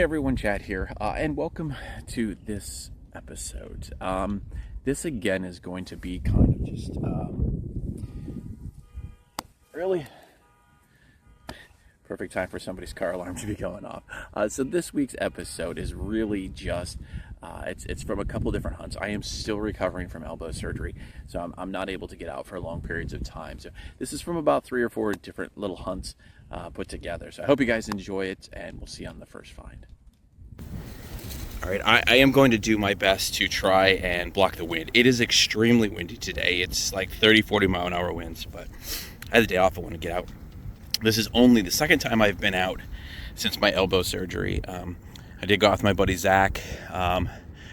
everyone, Chad here, and welcome to this episode. This again is going to be kind of just really perfect time for somebody's car alarm to be going off. So this week's episode is really just it's from a couple different hunts. I am still recovering from elbow surgery, so I'm not able to get out for long periods of time. So this is from about 3 or 4 different little hunts put together. So I hope you guys enjoy it, and we'll see you on the first find. All right, I am going to do my best to try and block the wind. It is extremely windy today. It's like 30, 40 mile an hour winds, but I had the day off. I want to get out. This is only the second time I've been out since my elbow surgery. I did go out with my buddy Zach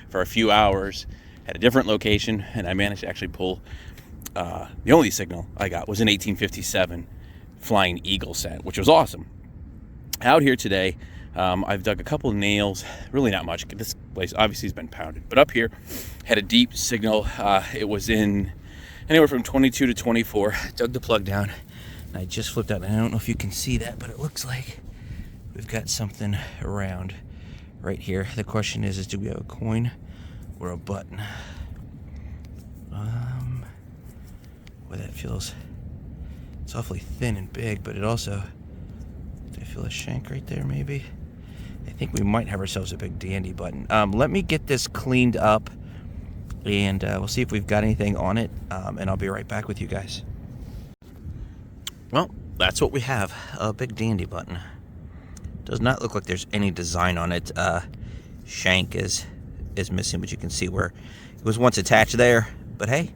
for a few hours at a different location, and I managed to actually pull the only signal I got was an 1857 Flying Eagle scent, which was awesome. Out here today, I've dug a couple of nails, really not much. This place obviously has been pounded, but up here had a deep signal. It was in anywhere from 22 to 24. Dug the plug down, and I just flipped out. And I don't know if you can see that, but it looks like we've got something around right here. The question is do we have a coin or a button? Boy, that feels, it's awfully thin and big, but it also, do I feel a shank right there maybe? I think we might have ourselves a big dandy button. Let me get this cleaned up, and we'll see if we've got anything on it, and I'll be right back with you guys. Well, that's what we have, a big dandy button. Does not look like there's any design on it. Shank is missing, but you can see where it was once attached there. But hey,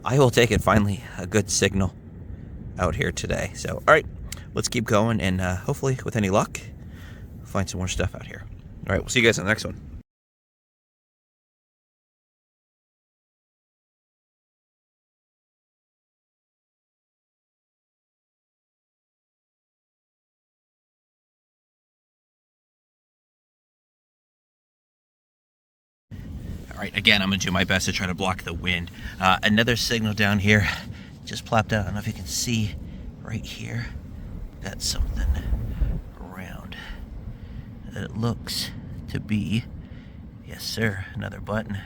I will take it. Finally, a good signal out here today. So, all right, let's keep going, and hopefully, with any luck, find some more stuff out here. All right, we'll see you guys in the next one. All right, again, I'm gonna do my best to try to block the wind. Another signal down here just plopped out. I don't know if you can see right here. Got something around. It looks to be, yes sir, another button.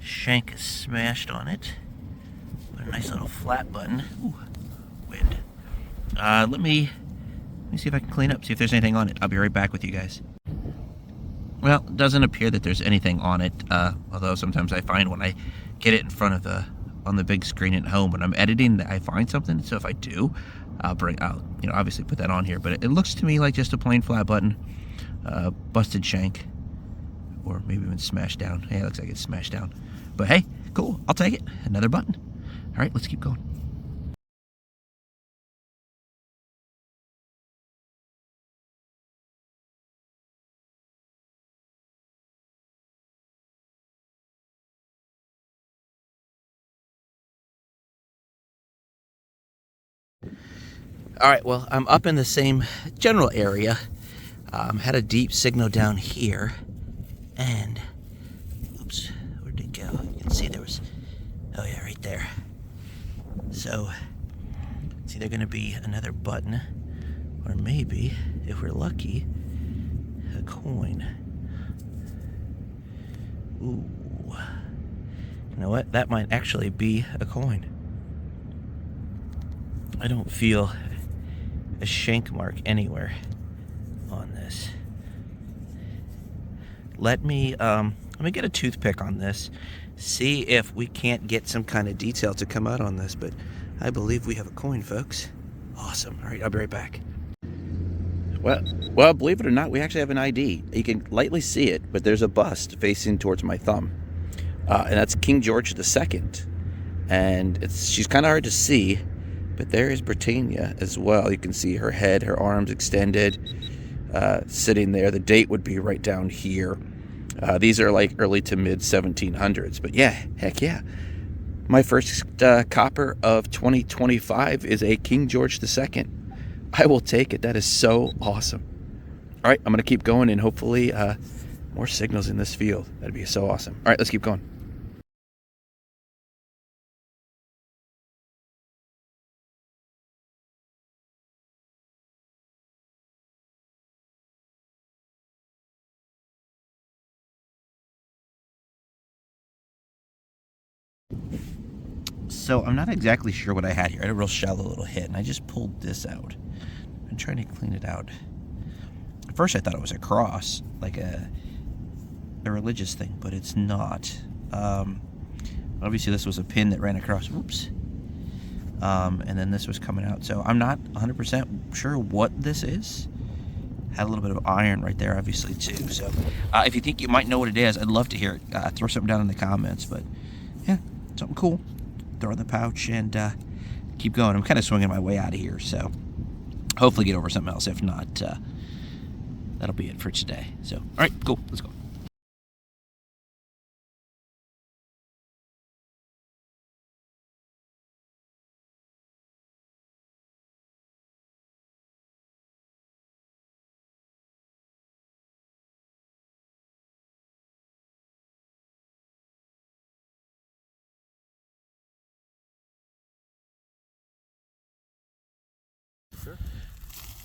Shank is smashed on it. What a nice little flat button. Ooh, wind. Let me see if I can clean up, see if there's anything on it. I'll be right back with you guys. Well, it doesn't appear that there's anything on it, although sometimes I find when I get it in front of on the big screen at home when I'm editing that I find something. So if I do, I'll obviously put that on here. But it looks to me like just a plain flat button, busted shank, or maybe even smashed down. Yeah, it looks like it's smashed down. But hey, cool, I'll take it. Another button. All right, let's keep going. All right, well, I'm up in the same general area. Had a deep signal down here, and oops, where'd it go? You can see there was, oh yeah, right there. So it's either gonna be another button, or maybe, if we're lucky, a coin. Ooh, you know what? That might actually be a coin. I don't feel a shank mark anywhere on this. Let me get a toothpick on this, see if we can't get some kind of detail to come out on this, but I believe we have a coin, folks. Awesome. All right, I'll be right back. Well, believe it or not, we actually have an ID. You can lightly see it, but there's a bust facing towards my thumb, and that's King George II. And she's kind of hard to see, but there is Britannia as well. You can see her head, her arms extended, sitting there. The date would be right down here. These are like early to mid 1700s. But yeah, heck yeah. My first copper of 2025 is a King George II. I will take it. That is so awesome. All right, I'm going to keep going, and hopefully more signals in this field. That'd be so awesome. All right, let's keep going. So I'm not exactly sure what I had here. I had a real shallow little hit, and I just pulled this out. I'm trying to clean it out. At first I thought it was a cross, like a religious thing, but it's not. Obviously this was a pin that ran across. Whoops. And then this was coming out. So I'm not 100% sure what this is. Had a little bit of iron right there, obviously, too. So if you think you might know what it is, I'd love to hear it. Throw something down in the comments. But yeah, something cool. Throw it in the pouch and keep going. I'm kind of swinging my way out of here, so hopefully get over something else. If not, that'll be it for today. So, all right, cool. Let's go.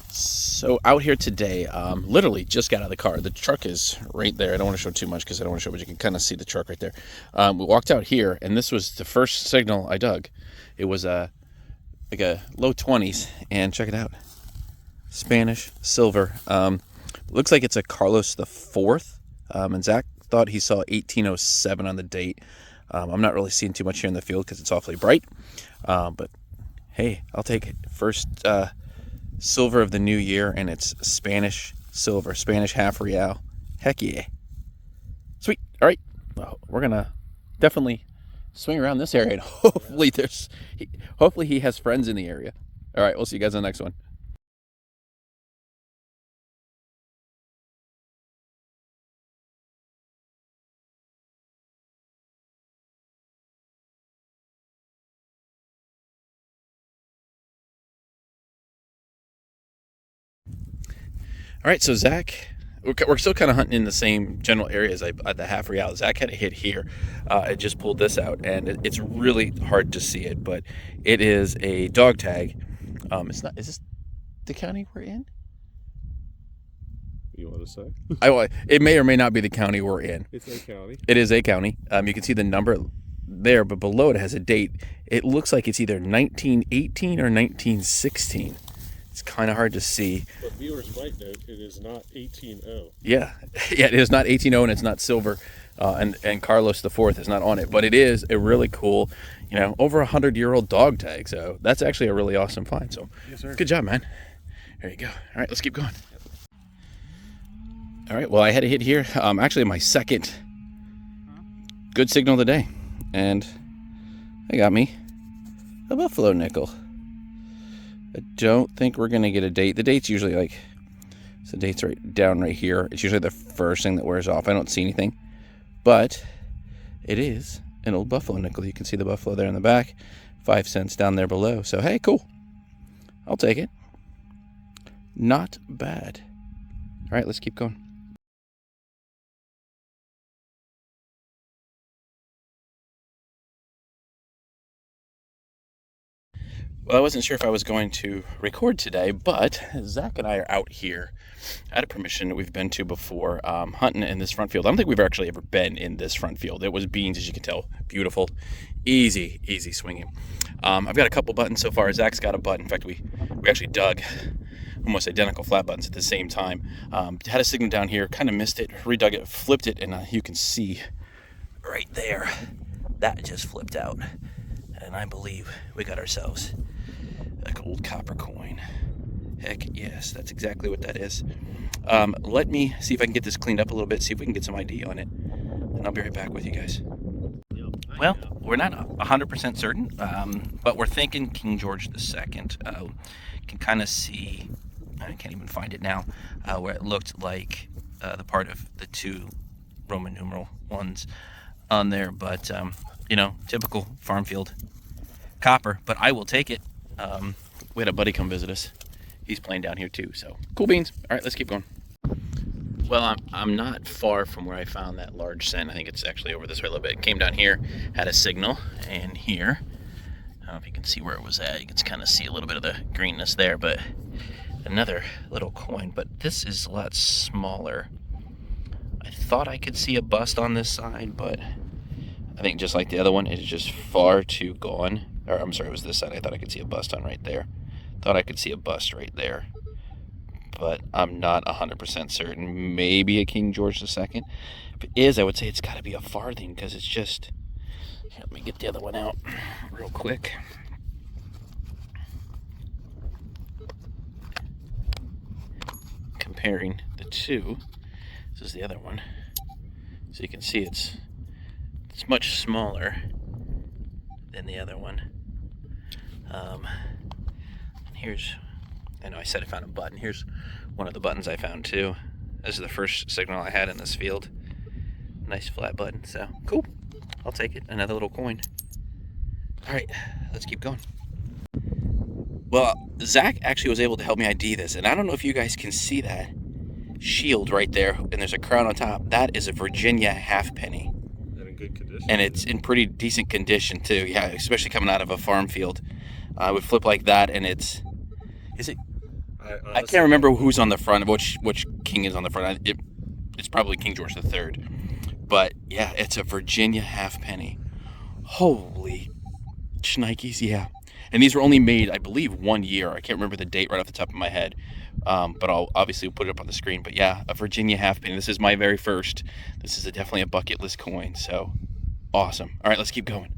So out here today, literally just got out of the car. The truck is right there. I don't want to show too much because I don't want to show, but you can kind of see the truck right there. We walked out here, and this was the first signal I dug. It was like a low 20s, and check it out. Spanish silver. Looks like it's a Carlos the Fourth, and Zach thought he saw 1807 on the date. I'm not really seeing too much here in the field because it's awfully bright, but hey, I'll take it. First silver of the new year, and it's Spanish silver, Spanish half real. Heck yeah. Sweet. All right. Well, we're gonna definitely swing around this area, and hopefully he has friends in the area. All right, we'll see you guys in the next one. All right, so Zach, we're still kind of hunting in the same general areas. At the half real, Zach had a hit here. I just pulled this out, and it's really hard to see it, but it is a dog tag. It's not. Is this the county we're in? You want to say? It may or may not be the county we're in. It's a county. It is a county. You can see the number there, but below it has a date. It looks like it's either 1918 or 1916. It's kind of hard to see. But viewers might note it is not 18-0. Yeah, it is not 18-0, and it's not silver, and Carlos the Fourth is not on it. But it is a really cool, over 100-year-old dog tag. So that's actually a really awesome find. So yes, sir. Good job, man. There you go. All right, let's keep going. All right, well, I had a hit here. Actually, my second good signal of the day, and I got me a buffalo nickel. I don't think we're gonna get a date. The date's usually the date's right down right here. It's usually the first thing that wears off. I don't see anything, but it is an old buffalo nickel. You can see the buffalo there in the back, 5 cents down there below. So hey, cool. I'll take it. Not bad. All right, let's keep going. Well, I wasn't sure if I was going to record today, but Zach and I are out here at a permission that we've been to before, hunting in this front field. I don't think we've actually ever been in this front field. It was beans, as you can tell. Beautiful. Easy swinging. I've got a couple buttons so far. Zach's got a button. In fact, we actually dug almost identical flat buttons at the same time. Had a signal down here, kind of missed it, redug it, flipped it, and you can see right there, that just flipped out. And I believe we got ourselves a gold copper coin. Heck yes, that's exactly what that is. Let me see if I can get this cleaned up a little bit, see if we can get some ID on it, and I'll be right back with you guys. Well, we're not 100% certain, but we're thinking King George II. Can kind of see, I can't even find it now, where it looked like the part of the two Roman numeral ones on there, but typical farm field copper, but I will take it. We had a buddy come visit us. He's playing down here too, so cool beans. All right, let's keep going. Well, I'm not far from where I found that large cent. I think it's actually over this way a little bit. Came down here, had a signal, and here, I don't know if you can see where it was at. You can kind of see a little bit of the greenness there, but another little coin, but this is a lot smaller. I thought I could see a bust on this side, but I think just like the other one, it is just far too gone. Or I'm sorry, it was this side. I thought I could see a bust on right there. Thought I could see a bust right there. But I'm not 100% certain. Maybe a King George II. If it is, I would say it's got to be a farthing because it's just... Here, let me get the other one out real quick. Comparing the two, this is the other one. So you can see it's much smaller than the other one. Here's, I know I said I found a button. Here's one of the buttons I found too. This is the first signal I had in this field. Nice flat button, so cool. I'll take it. Another little coin. All right, let's keep going. Well, Zach actually was able to help me ID this, and I don't know if you guys can see that shield right there, and there's a crown on top. That is a Virginia halfpenny. And in good condition. And it's in pretty decent condition too. Yeah, especially coming out of a farm field. I would flip like that, and is it? I can't remember who's on the front, which king is on the front. It's probably King George III. But yeah, it's a Virginia halfpenny. Holy shnikes, yeah. And these were only made, I believe, 1 year. I can't remember the date right off the top of my head. But I'll obviously put it up on the screen. But yeah, a Virginia halfpenny. This is my very first. This is definitely a bucket list coin. So awesome. All right, let's keep going.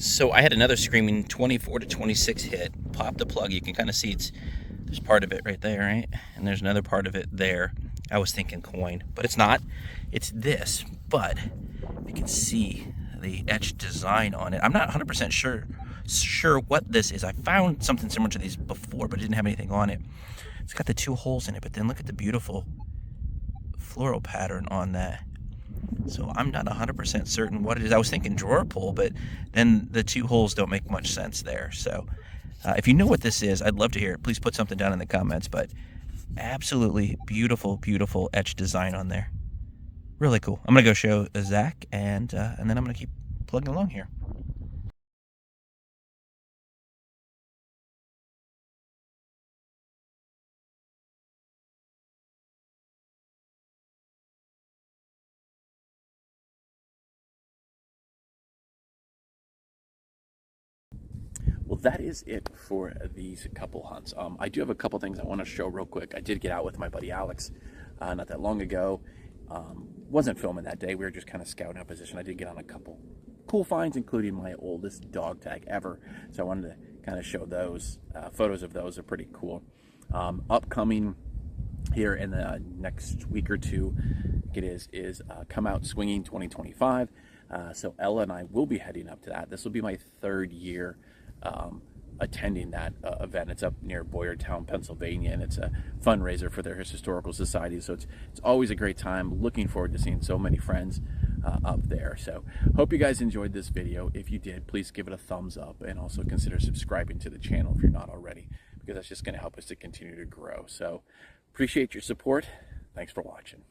So I had another screaming 24 to 26 hit. Pop the plug. You can kind of see there's part of it right there, right? And there's another part of it there. I was thinking coin, but it's not. It's this, but you can see the etched design on it. I'm not 100% sure what this is. I found something similar to these before, but it didn't have anything on it. It's got the two holes in it, but then look at the beautiful floral pattern on that. So I'm not 100% certain what it is. I was thinking drawer pull, but then the two holes don't make much sense there. So if you know what this is, I'd love to hear it. Please put something down in the comments. But absolutely beautiful, beautiful etched design on there. Really cool. I'm going to go show Zach, and then I'm going to keep plugging along here. Well, that is it for these couple hunts. I do have a couple things I want to show real quick. I did get out with my buddy Alex not that long ago. Wasn't filming that day. We were just kind of scouting our position. I did get on a couple cool finds, including my oldest dog tag ever. So I wanted to kind of show those. Photos of those are pretty cool. Upcoming here in the next week or two, it is Come Out Swinging 2025. So Ella and I will be heading up to that. This will be my third year attending that event. It's up near Boyertown, Pennsylvania, and it's a fundraiser for their historical society. So it's always a great time. Looking forward to seeing so many friends up there. So hope you guys enjoyed this video. If you did, please give it a thumbs up, and also consider subscribing to the channel if you're not already, because that's just going to help us to continue to grow. So appreciate your support. Thanks for watching.